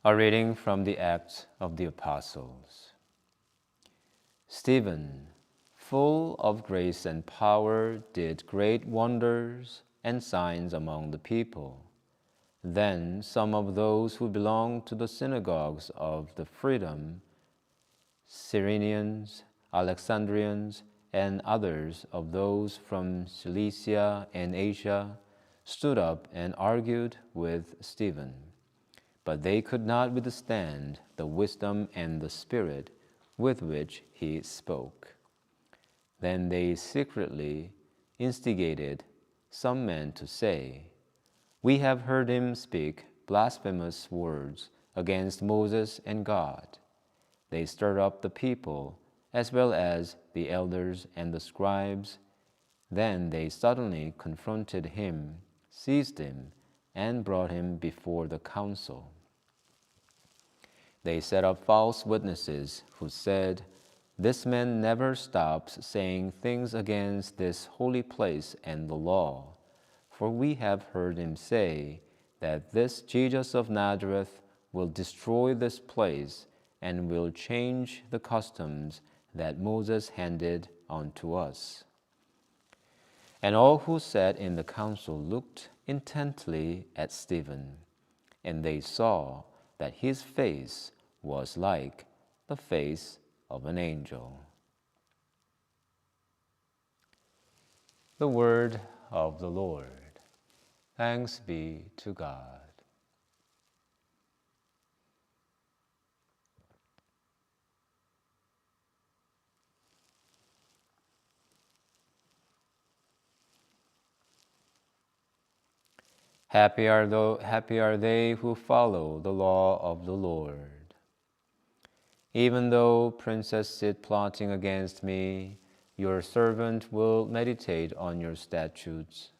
A reading from the Acts of the Apostles. Stephen, full of grace and power, did great wonders and signs among the people. Then some of those who belonged to the synagogues of the Freedom, Cyrenians, Alexandrians, and others of those from Cilicia and Asia, stood up and argued with Stephen. But they could not withstand the wisdom and the spirit with which he spoke. Then they secretly instigated some men to say, "We have heard him speak blasphemous words against Moses and God." They stirred up the people, as well as the elders and the scribes. Then they suddenly confronted him, seized him, and brought him before the council. They set up false witnesses who said, "This man never stops saying things against this holy place and the law. For we have heard him say that this Jesus of Nazareth will destroy this place and will change the customs that Moses handed on to us." And all who sat in the council looked intently at Stephen, and they saw that his face was like the face of an angel. The word of the Lord. Thanks be to God. Happy are they who follow the law of the Lord. Even though princes sit plotting against me, your servant will meditate on your statutes.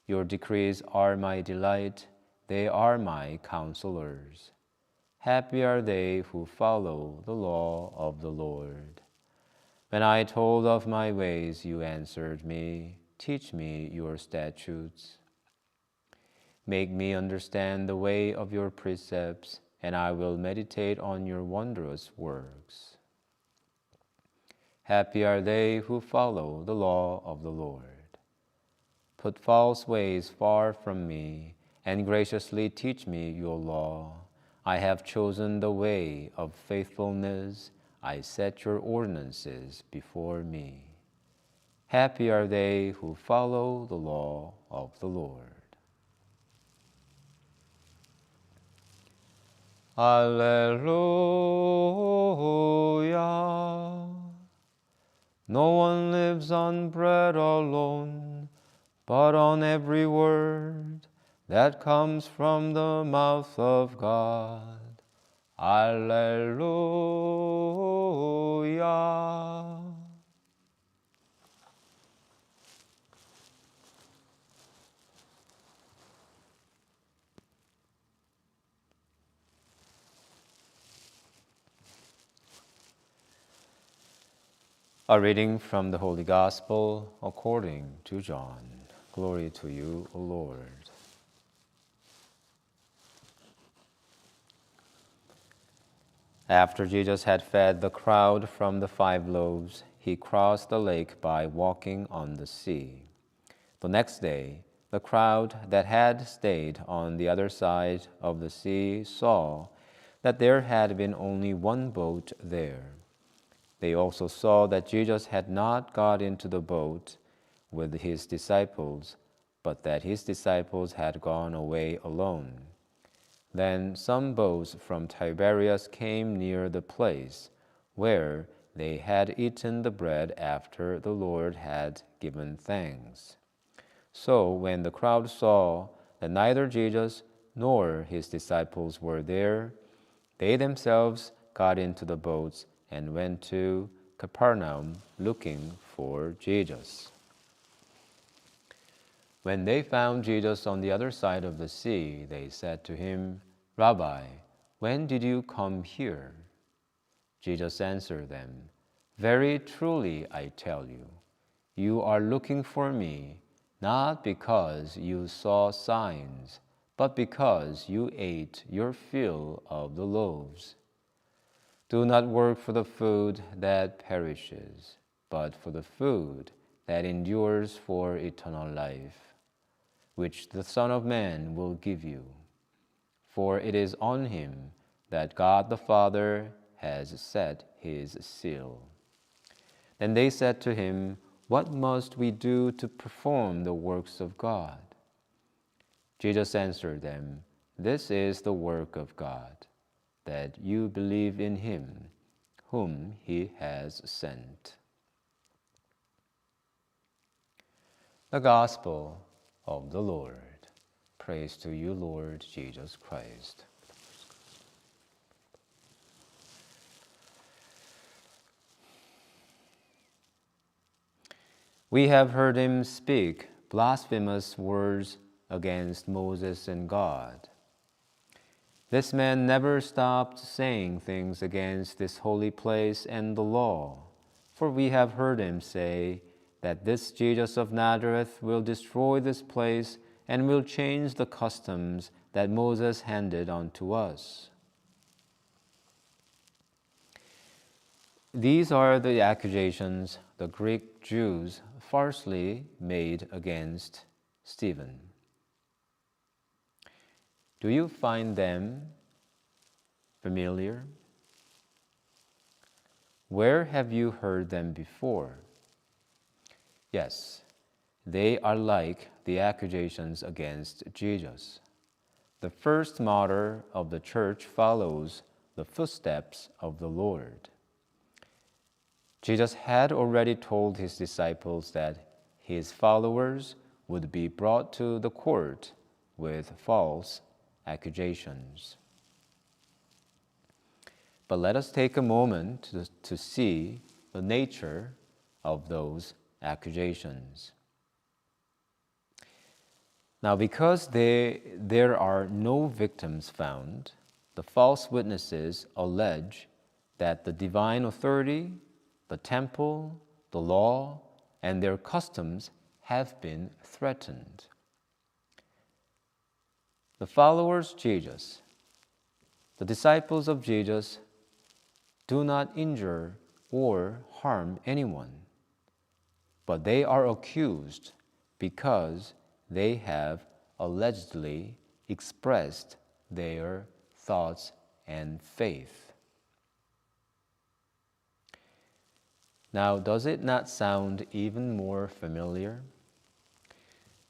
Your decrees are my delight, they are my counselors. Happy are they who follow the law of the Lord. When I told of my ways, you answered me, "Teach me your statutes." Make me understand the way of your precepts, and I will meditate on your wondrous works. Happy are they who follow the law of the Lord. Put false ways far from me, and graciously teach me your law. I have chosen the way of faithfulness. I set your ordinances before me. Happy are they who follow the law of the Lord. Alleluia. No one lives on bread alone, but on every word that comes from the mouth of God. Alleluia. A reading from the Holy Gospel according to John. Glory to you, O Lord. After Jesus had fed the crowd from the 5 loaves, he crossed the lake by walking on the sea. The next day, the crowd that had stayed on the other side of the sea saw that there had been only one boat there. They also saw that Jesus had not got into the boat with his disciples, but that his disciples had gone away alone. Then some boats from Tiberias came near the place where they had eaten the bread after the Lord had given thanks. So when the crowd saw that neither Jesus nor his disciples were there, they themselves got into the boats and went to Capernaum looking for Jesus. When they found Jesus on the other side of the sea, they said to him, "Rabbi, when did you come here?" Jesus answered them, "Very truly I tell you, you are looking for me, not because you saw signs, but because you ate your fill of the loaves. Do not work for the food that perishes, but for the food that endures for eternal life, which the Son of Man will give you. For it is on him that God the Father has set his seal." Then they said to him, "What must we do to perform the works of God?" Jesus answered them, "This is the work of God, that you believe in him whom he has sent." The Gospel of the Lord. Praise to you, Lord Jesus Christ. We have heard him speak blasphemous words against Moses and God. This man never stopped saying things against this holy place and the law, for we have heard him say that this Jesus of Nazareth will destroy this place and will change the customs that Moses handed on to us. These are the accusations the Greek Jews falsely made against Stephen. Do you find them familiar? Where have you heard them before? Yes, they are like the accusations against Jesus. The first martyr of the church follows the footsteps of the Lord. Jesus had already told his disciples that his followers would be brought to the court with false accusations. But let us take a moment to see the nature of those accusations. Now, because there are no victims found, the false witnesses allege that the divine authority, the temple, the law, and their customs have been threatened. The followers of Jesus, the disciples of Jesus, do not injure or harm anyone, but they are accused because they have allegedly expressed their thoughts and faith. Now, does it not sound even more familiar?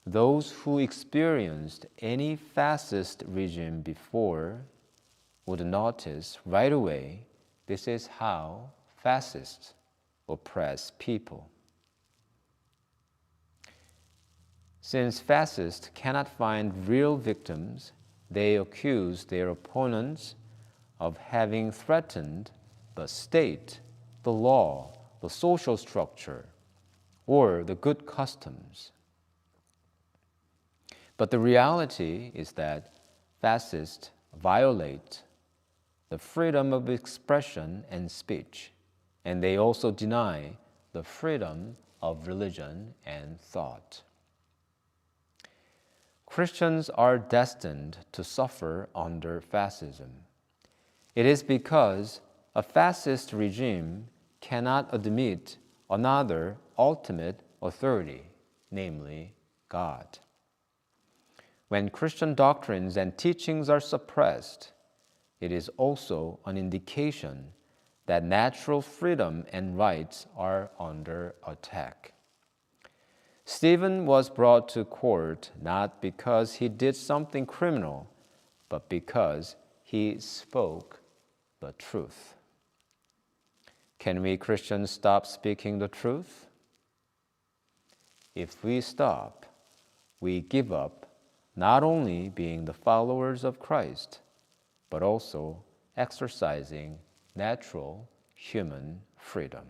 Those who experienced any fascist regime before would notice right away this is how fascists oppress people. Since fascists cannot find real victims, they accuse their opponents of having threatened the state, the law, the social structure, or the good customs. But the reality is that fascists violate the freedom of expression and speech, and they also deny the freedom of religion and thought. Christians are destined to suffer under fascism. It is because a fascist regime cannot admit another ultimate authority, namely God. When Christian doctrines and teachings are suppressed, it is also an indication that natural freedom and rights are under attack. Stephen was brought to court not because he did something criminal, but because he spoke the truth. Can we Christians stop speaking the truth? If we stop, we give up not only being the followers of Christ, but also exercising natural human freedom.